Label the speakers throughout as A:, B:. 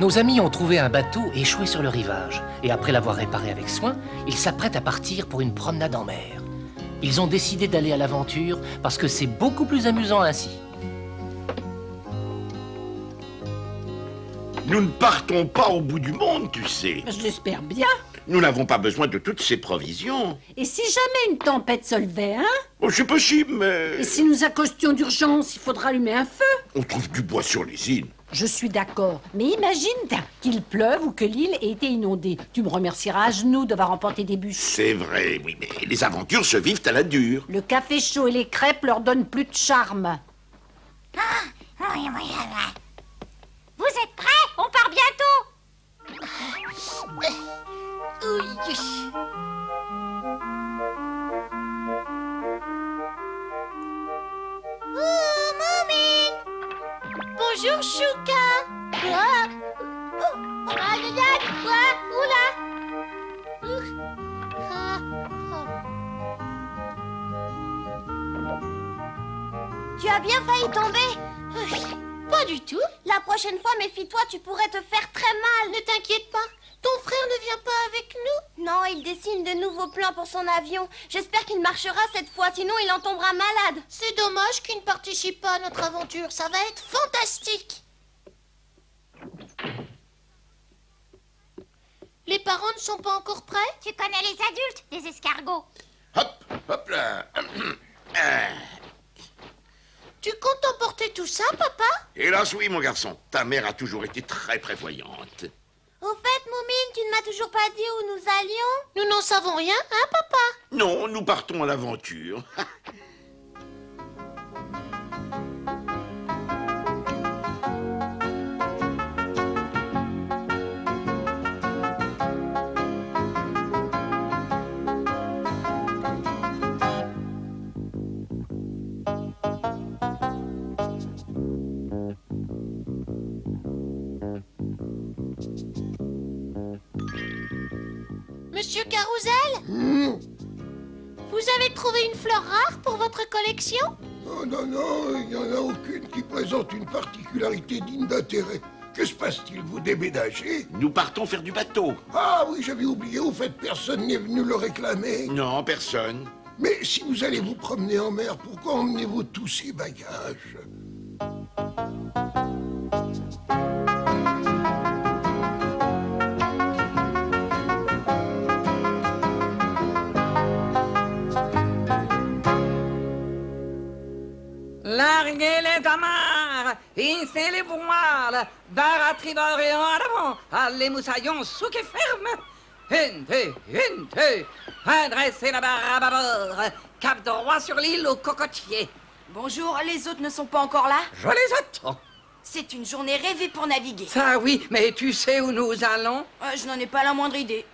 A: Nos amis ont trouvé un bateau échoué sur le rivage. Et après l'avoir réparé avec soin, ils s'apprêtent à partir pour une promenade en mer. Ils ont décidé d'aller à l'aventure parce que c'est beaucoup plus amusant ainsi.
B: Nous ne partons pas au bout du monde, tu sais.
C: Je l'espère bien.
B: Nous n'avons pas besoin de toutes ces provisions.
C: Et si jamais une tempête se levait, hein?
B: Oh, c'est possible, mais...
C: Et si nous accostions d'urgence, il faudra allumer un feu.
B: On trouve du bois sur les îles.
C: Je suis d'accord. Mais imagine qu'il pleuve ou que l'île ait été inondée. Tu me remercieras à genoux d'avoir emporté des bûches.
B: C'est vrai, oui, mais les aventures se vivent à la dure.
C: Le café chaud et les crêpes leur donnent plus de charme.
D: Vous êtes prêts? On part bientôt. Oh, Moumine! Bonjour, Chouka. Oula. Tu as bien failli tomber. Pas du tout. La prochaine fois, méfie-toi, tu pourrais te faire très mal. Ne t'inquiète pas. Ton frère ne vient pas avec nous? Non, il dessine de nouveaux plans pour son avion. J'espère qu'il marchera cette fois, sinon il en tombera malade. C'est dommage qu'il ne participe pas à notre aventure. Ça va être fantastique. Les parents ne sont pas encore prêts? Tu connais les adultes, des escargots.
B: Hop, hop là.
D: Tu comptes emporter tout ça, papa?
B: Hélas, oui, mon garçon. Ta mère a toujours été très prévoyante.
D: Au fait, Moumine, tu ne m'as toujours pas dit où nous allions? Nous n'en savons rien, hein, papa?
B: Non, nous partons à l'aventure.
D: Monsieur Carousel? Vous avez trouvé une fleur rare pour votre collection?
E: Oh non, non, il n'y en a aucune qui présente une particularité digne d'intérêt. Que se passe-t-il? Vous déménagez?
B: Nous partons faire du bateau.
E: Ah oui, j'avais oublié, au fait, personne n'est venu le réclamer.
B: Non, personne.
E: Mais si vous allez vous promener en mer, pourquoi emmenez-vous tous ces bagages?
F: Larguez les amarres, hissez les voiles, barre à tribord et en avant, allez moussaillons, souquez ferme. Hente, adressez la barre à bâbord, cap droit sur l'île aux cocotiers.
G: Bonjour, les autres ne sont pas encore là?
F: Je les attends.
G: C'est une journée rêvée pour naviguer.
F: Ça oui, mais tu sais où nous allons?
G: Je n'en ai pas la moindre idée.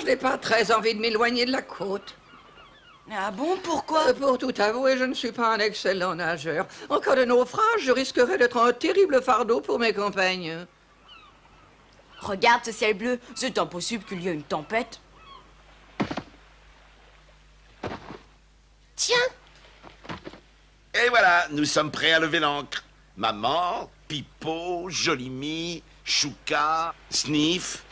F: Je n'ai pas très envie de m'éloigner de la côte.
G: Ah bon, pourquoi?
F: Pour tout avouer, je ne suis pas un excellent nageur. En cas de naufrage, je risquerais d'être un terrible fardeau pour mes compagnes.
G: Regarde ce ciel bleu, c'est impossible qu'il y ait une tempête.
D: Tiens,
B: Et voilà, nous sommes prêts à lever l'ancre. Maman, Pipo, Jolimi, Chouka, Sniff.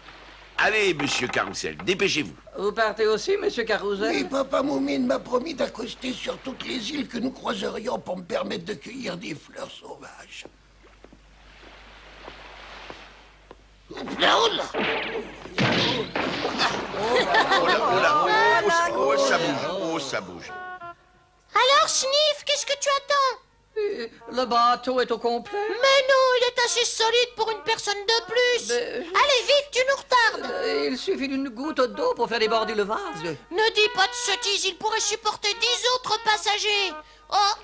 B: Allez, monsieur Carousel, dépêchez-vous.
F: Vous partez aussi, monsieur Carousel?
E: Oui, papa Moumine m'a promis d'accoster sur toutes les îles que nous croiserions pour me permettre de cueillir des fleurs sauvages.
B: Oh là, ça bouge, ça bouge.
D: alors Sniff, qu'est-ce que tu attends?
F: Le bateau est au complet?
D: Mais non, il est assez solide pour une personne de plus. Allez vite, tu nous retardes.
F: Il suffit d'une goutte d'eau pour faire déborder le vase.
D: Ne dis pas de sottises, il pourrait supporter 10 autres passagers. Oh.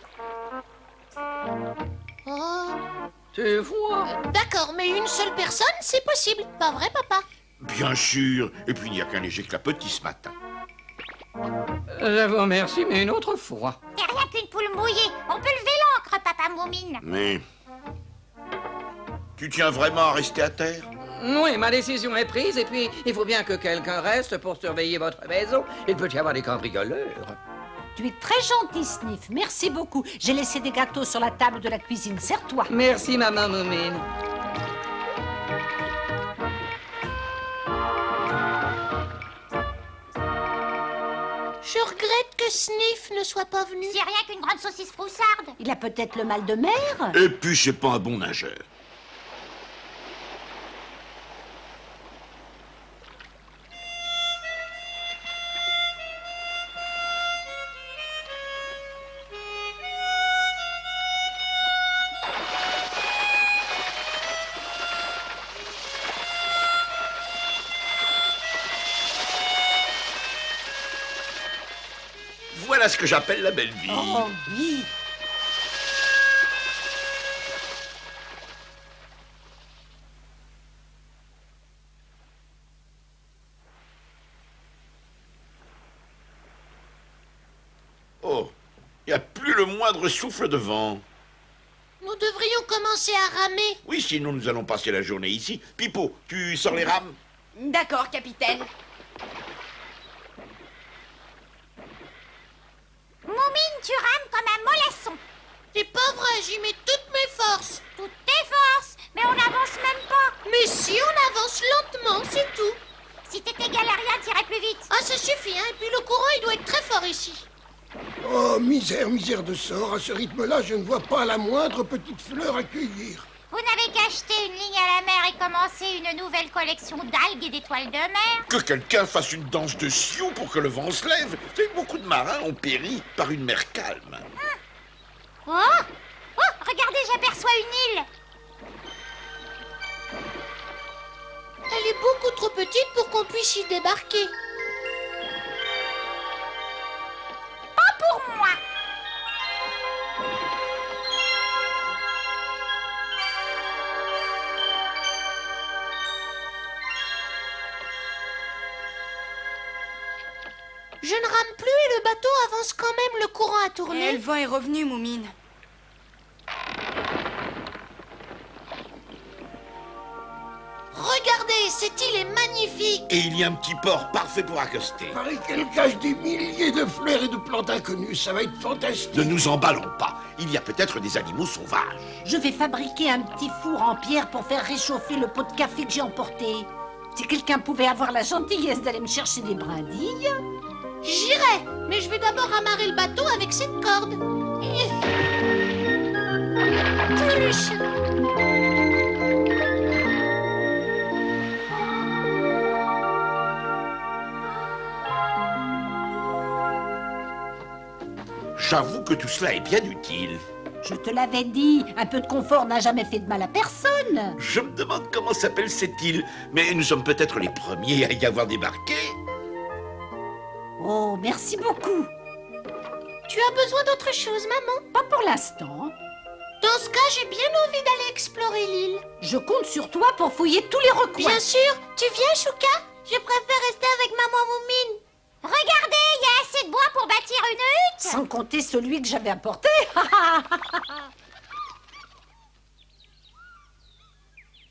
F: Tu vois?
D: D'accord, mais une seule personne, c'est possible. Pas vrai, papa?
B: Bien sûr, et puis il n'y a qu'un léger clapotis ce matin.
F: Je vous remercie, mais une autre fois.
D: T'es rien qu'une poule mouillée. On peut lever l'ancre, papa Moumine.
B: Mais... Tu tiens vraiment à rester à terre?
F: Oui, ma décision est prise, et puis il faut bien que quelqu'un reste pour surveiller votre maison. Il peut y avoir des cambrioleurs.
C: Tu es très gentil, Sniff. Merci beaucoup. J'ai laissé des gâteaux sur la table de la cuisine. Sers-toi.
F: Merci, maman Moumine.
D: Je regrette que Sniff ne soit pas venu.
H: C'est rien qu'une grande saucisse froussarde.
C: Il a peut-être le mal de mer.
B: Et puis, c'est pas un bon nageur. Voilà ce que j'appelle la belle vie.
C: Oh oui.
B: Oh, il n'y a plus le moindre souffle de vent.
D: Nous devrions commencer à ramer.
B: Oui, sinon nous allons passer la journée ici. Pipo, tu sors les rames?
G: D'accord, capitaine.
H: Moumine, tu rames comme un mollasson.
D: C'est pas vrai, j'y mets toutes mes forces.
H: Toutes tes forces. Mais on n'avance même pas.
D: Mais si, on avance lentement, c'est tout.
H: Si t'étais galérien, t'irais plus vite.
D: Ah, ça suffit, hein. Et puis le courant, il doit être très fort ici.
E: Oh, misère, misère de sort. À ce rythme-là, je ne vois pas la moindre petite fleur à cueillir.
H: Vous n'avez qu'à acheter une ligne à la mer et commencer une nouvelle collection d'algues et d'étoiles de mer.
B: Que quelqu'un fasse une danse de sioux pour que le vent se lève. Beaucoup de marins ont péri par une mer calme.
H: Oh, oh, regardez, j'aperçois une île.
D: Elle est beaucoup trop petite pour qu'on puisse y débarquer.
H: Pas pour moi.
D: Je ne rame plus et le bateau avance quand même, le courant a tourné.
G: Et le vent est revenu, Moumine.
D: Regardez, cette île est magnifique.
B: Et il y a un petit port parfait pour accoster.
E: Il paraît qu'elle cache des milliers de fleurs et de plantes inconnues. Ça va être fantastique.
B: Ne nous emballons pas. Il y a peut-être des animaux sauvages.
C: Je vais fabriquer un petit four en pierre pour faire réchauffer le pot de café que j'ai emporté. Si quelqu'un pouvait avoir la gentillesse d'aller me chercher des brindilles...
D: J'irai, mais je vais d'abord amarrer le bateau avec cette corde.
B: J'avoue que tout cela est bien utile.
C: Je te l'avais dit, un peu de confort n'a jamais fait de mal à personne.
B: Je me demande comment s'appelle cette île, mais nous sommes peut-être les premiers à y avoir débarqué.
C: Oh, merci beaucoup.
D: Tu as besoin d'autre chose, maman?
C: Pas pour l'instant.
D: Dans ce cas, j'ai bien envie d'aller explorer l'île.
C: Je compte sur toi pour fouiller tous les recoins.
D: Bien sûr. Tu viens, Chouka? Je préfère rester avec maman Moumine.
H: Regardez, il y a assez de bois pour bâtir une hutte.
C: Sans compter celui que j'avais apporté.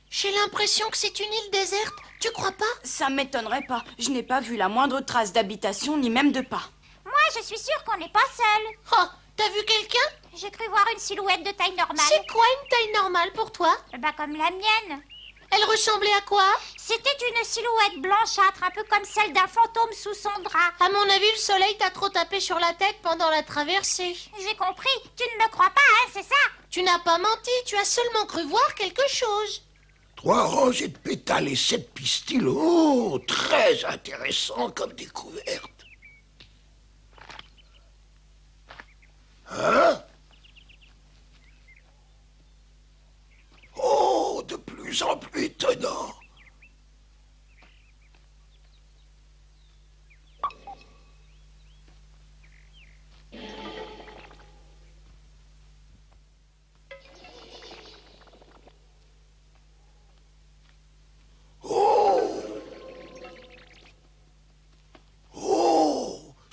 D: J'ai l'impression que c'est une île déserte. Tu crois pas?
G: Ça m'étonnerait pas. Je n'ai pas vu la moindre trace d'habitation, ni même de pas.
H: Moi, je suis sûre qu'on n'est pas seul.
D: Oh, t'as vu quelqu'un?
H: J'ai cru voir une silhouette de taille normale.
D: C'est quoi une taille normale pour toi?
H: Bah, comme la mienne.
D: Elle ressemblait à quoi?
H: C'était une silhouette blanchâtre, un peu comme celle d'un fantôme sous son drap.
D: À mon avis, le soleil t'a trop tapé sur la tête pendant la traversée.
H: J'ai compris. Tu ne me crois pas, hein, c'est ça?
D: Tu n'as pas menti, tu as seulement cru voir quelque chose.
E: 3 rangées de pétales et 7 pistils. Oh, très intéressant comme découverte. Hein? Oh, de plus en plus étonnant.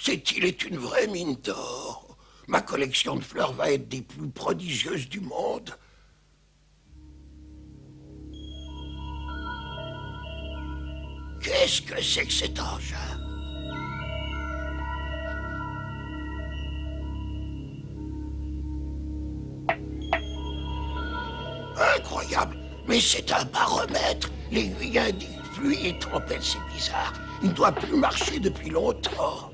E: Cette île est une vraie mine d'or. Ma collection de fleurs va être des plus prodigieuses du monde. Qu'est-ce que c'est que cet engin? Incroyable, mais c'est un baromètre. L'aiguille indique pluie et tempête, c'est bizarre. Il ne doit plus marcher depuis longtemps.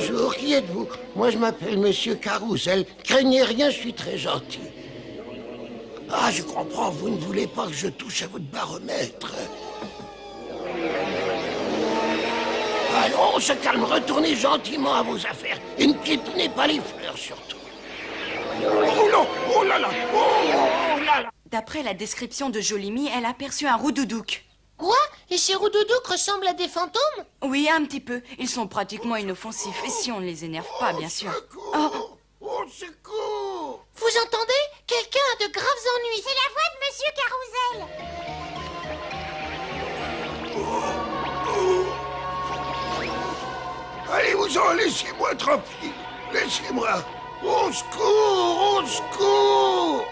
E: Bonjour, qui êtes-vous? Moi, je m'appelle Monsieur Carrousel. Craignez rien, je suis très gentil. Ah, je comprends, vous ne voulez pas que je touche à votre baromètre. Allons, on se calme, retournez gentiment à vos affaires. Et ne piétinez pas les fleurs, surtout. Oh non, oh là là, oh là là.
G: D'après la description de Jolimy, elle a aperçu un roudoudouk.
D: Quoi? Et ces roudoudouk ressemblent à des fantômes?
G: Oui, un petit peu. Ils sont pratiquement inoffensifs. Et si on ne les énerve pas, bien sûr.
E: Secours. Oh, secours.
D: Vous entendez? Quelqu'un a de graves ennuis.
H: C'est la voix de Monsieur Carrousel.
E: Allez-vous-en, laissez-moi tranquille. Laissez-moi. Au secours, au secours.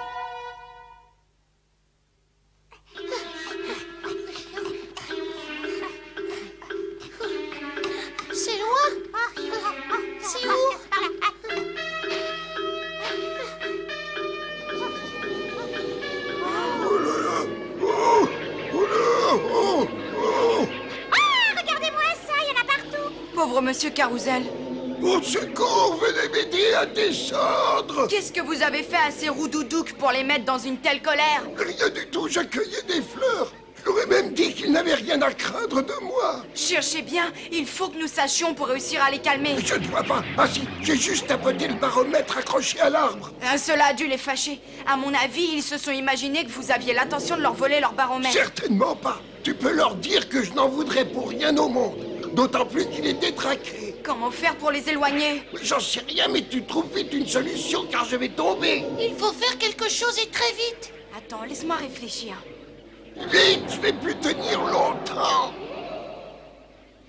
D: C'est loin. C'est où?
E: Oh là là. Oh, oh là, oh, oh.
H: Ah, regardez-moi ça, il y en a partout.
G: Pauvre Monsieur Carrousel.
E: Au secours, venez m'aider à descendre.
G: Qu'est-ce que vous avez fait à ces roudoudouk pour les mettre dans une telle colère?
E: Rien du tout, j'accueillais des fleurs. Je leur ai même dit qu'ils n'avaient rien à craindre de moi.
G: Cherchez bien, il faut que nous sachions pour réussir à les calmer.
E: Je ne vois pas. Ah si, j'ai juste tapoté le baromètre accroché à l'arbre.
G: Cela a dû les fâcher. À mon avis, ils se sont imaginés que vous aviez l'intention de leur voler leur baromètre.
E: Certainement pas. Tu peux leur dire que je n'en voudrais pour rien au monde. D'autant plus qu'il est détraqué.
G: Comment faire pour les éloigner?
E: J'en sais rien, mais tu trouves vite une solution car je vais tomber.
D: Il faut faire quelque chose et très vite.
G: Attends, laisse-moi réfléchir.
E: Vite, je vais plus tenir longtemps.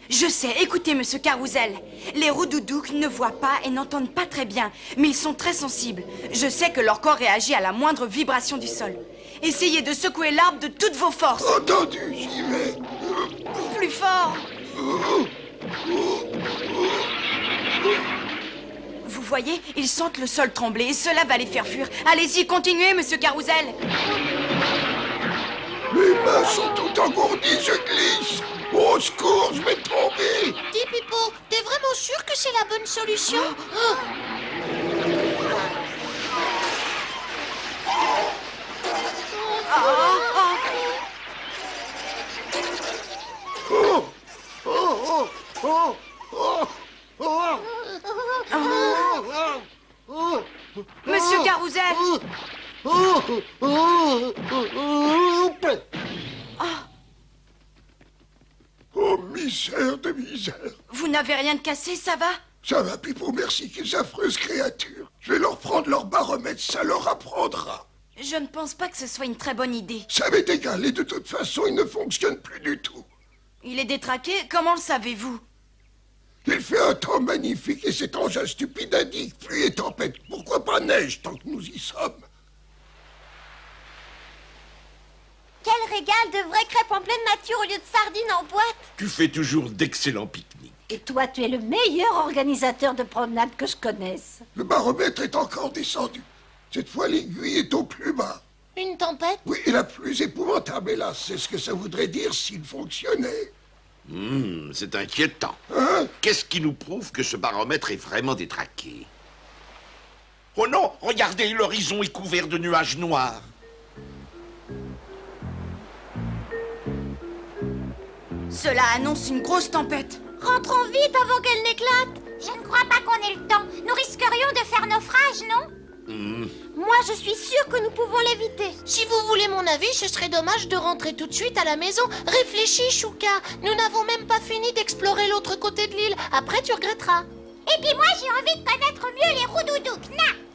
G: Je sais, écoutez, Monsieur Carrousel. Les roudoudouk ne voient pas et n'entendent pas très bien, mais ils sont très sensibles. Je sais que leur corps réagit à la moindre vibration du sol. Essayez de secouer l'arbre de toutes vos forces.
E: Entendu, j'y vais.
G: Plus fort. Vous voyez, ils sentent le sol trembler et cela va les faire fuir. Allez-y, continuez, Monsieur Carrousel.
E: Mes mains sont toutes engourdies, je glisse. Au secours, je vais tomber.
D: Dis, Pipo, t'es vraiment sûr que c'est la bonne solution?
G: Monsieur Carrousel.
E: Oh, misère de misère.
G: Vous n'avez rien de cassé, ça va?
E: Ça va, Pipo, merci, qu'ils affreuses créatures. Je vais leur prendre leur baromètre, ça leur apprendra.
G: Je ne pense pas que ce soit une très bonne idée.
E: Ça m'est égal, et de toute façon, il ne fonctionne plus du tout.
G: Il est détraqué? Comment le savez-vous?
E: Il fait un temps magnifique et cet engin stupide indique pluie et tempête. Pourquoi pas neige tant que nous y sommes?
D: Quel régal de vraies crêpes en pleine nature au lieu de sardines en boîte.
B: Tu fais toujours d'excellents pique-niques.
C: Et toi, tu es le meilleur organisateur de promenade que je connaisse.
E: Le baromètre est encore descendu. Cette fois, l'aiguille est au plus bas.
D: Une tempête?
E: Oui, et la plus épouvantable, hélas. C'est ce que ça voudrait dire s'il fonctionnait.
B: C'est inquiétant.
E: Hein?
B: Qu'est-ce qui nous prouve que ce baromètre est vraiment détraqué? Oh non, regardez, l'horizon est couvert de nuages noirs.
G: Cela annonce une grosse tempête.
D: Rentrons vite avant qu'elle n'éclate.
H: Je ne crois pas qu'on ait le temps. Nous risquerions de faire naufrage, non?
D: Moi, je suis sûre que nous pouvons l'éviter. Si vous voulez mon avis, ce serait dommage de rentrer tout de suite à la maison. Réfléchis, Chouka. Nous n'avons même pas fini d'explorer l'autre côté de l'île. Après, tu regretteras.
H: Et puis moi, j'ai envie de connaître mieux les roudoudouk.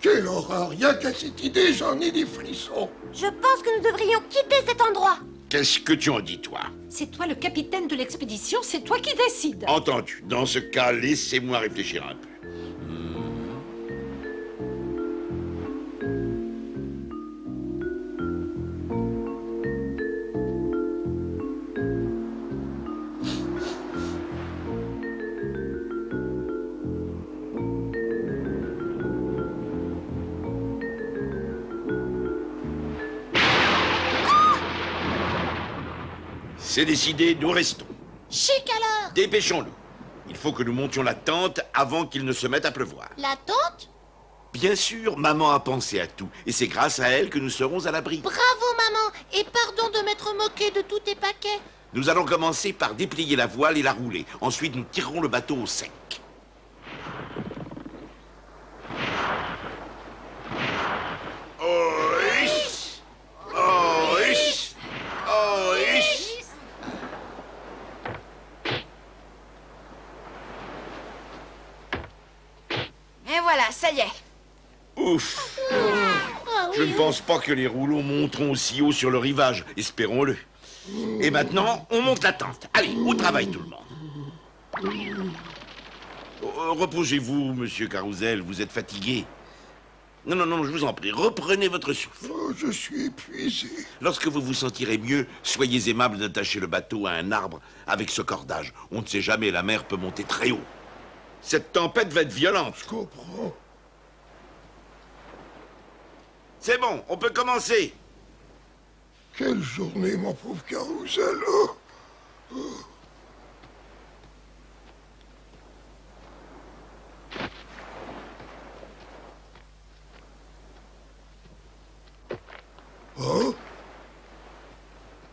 E: Quelle horreur! Rien qu'à cette idée, j'en ai des frissons.
D: Je pense que nous devrions quitter cet endroit.
B: Qu'est-ce que tu en dis, toi?
C: C'est toi le capitaine de l'expédition, c'est toi qui décides.
B: Entendu. Dans ce cas, laissez-moi réfléchir un peu. C'est décidé, nous restons.
D: Chic alors.
B: Dépêchons-nous. Il faut que nous montions la tente avant qu'il ne se mette à pleuvoir.
D: La tente?
B: Bien sûr, maman a pensé à tout. Et c'est grâce à elle que nous serons à l'abri.
D: Bravo, maman. Et pardon de m'être moqué de tous tes paquets.
B: Nous allons commencer par déplier la voile et la rouler. Ensuite, nous tirerons le bateau au sec. Oish! Oish! Oish!
G: Et voilà, ça y est.
B: Ouf!
D: Ah,
B: Je ne pense pas que les rouleaux monteront aussi haut sur le rivage. Espérons-le. Et maintenant, on monte la tente. Allez, au travail tout le monde. Reposez-vous, monsieur Carrousel, vous êtes fatigué. Non, non, non, je vous en prie, reprenez votre souffle.
E: Oh, je suis épuisé.
B: Lorsque vous vous sentirez mieux, soyez aimable d'attacher le bateau à un arbre avec ce cordage. On ne sait jamais, la mer peut monter très haut. Cette tempête va être violente.
E: Je comprends.
B: C'est bon, on peut commencer.
E: Quelle journée, mon pauvre Carrousel. Oh. Oh. Oh.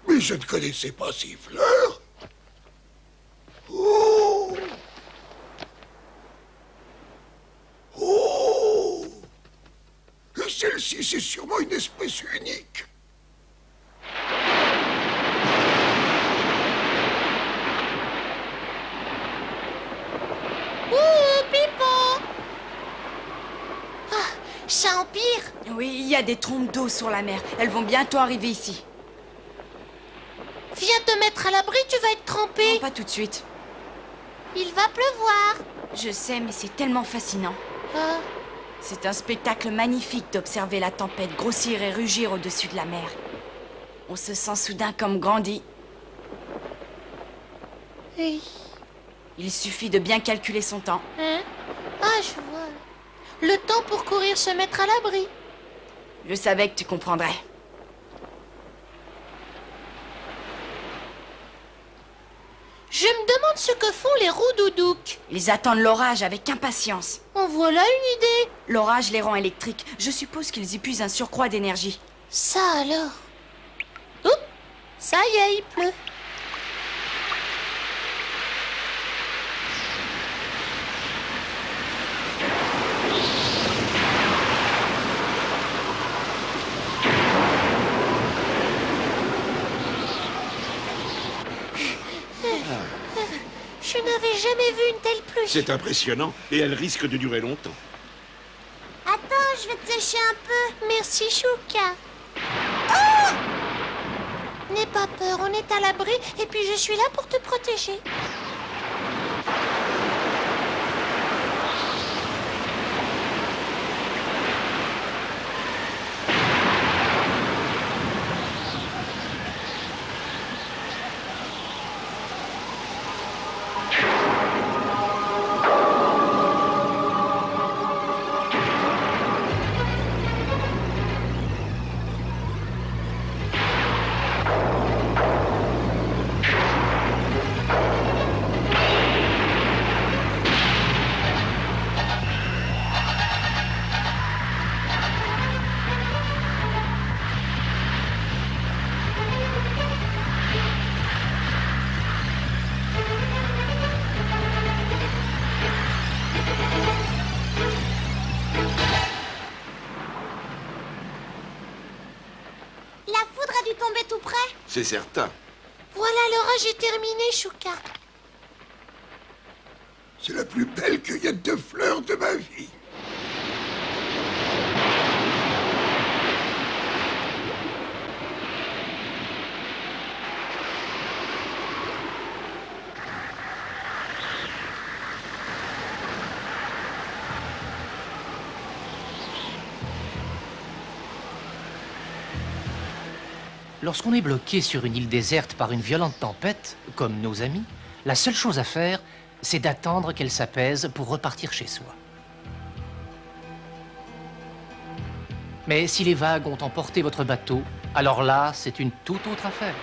E: Mais je ne connaissais pas ces fleurs. Oh. Oh. Et celle-ci, c'est sûrement une espèce unique.
D: Pipo! Ah, ça empire.
G: Oui, il y a des trompes d'eau sur la mer. Elles vont bientôt arriver ici.
D: Viens te mettre à l'abri, tu vas être trempé.
G: Non, pas tout de suite.
D: Il va pleuvoir.
G: Je sais, mais c'est tellement fascinant.
D: Ah,
G: C'est un spectacle magnifique d'observer la tempête grossir et rugir au-dessus de la mer. On se sent soudain comme grandi.
D: oui.
G: Il suffit de bien calculer son temps.
D: Hein? Ah, je vois. Le temps pour courir se mettre à l'abri.
G: Je savais que tu comprendrais.
D: Je me demande ce que font les roudoudouks.
G: Ils attendent l'orage avec impatience.
D: En voilà une idée.
G: L'orage les rend électriques. Je suppose qu'ils y puisent un surcroît d'énergie.
D: Ça alors. Oups, ça y est, il pleut. Je n'avais jamais vu une telle pluie.
B: C'est impressionnant et elle risque de durer longtemps.
D: Attends, je vais te sécher un peu. Merci, Chouka. Oh! N'aie pas peur, on est à l'abri et puis je suis là pour te protéger. Tout près?
B: C'est certain.
D: Voilà, l'orage est terminé, Chouka.
E: C'est la plus belle cueillette de fleurs de ma vie.
A: Lorsqu'on est bloqué sur une île déserte par une violente tempête, comme nos amis, la seule chose à faire, c'est d'attendre qu'elle s'apaise pour repartir chez soi. Mais si les vagues ont emporté votre bateau, alors là, c'est une toute autre affaire.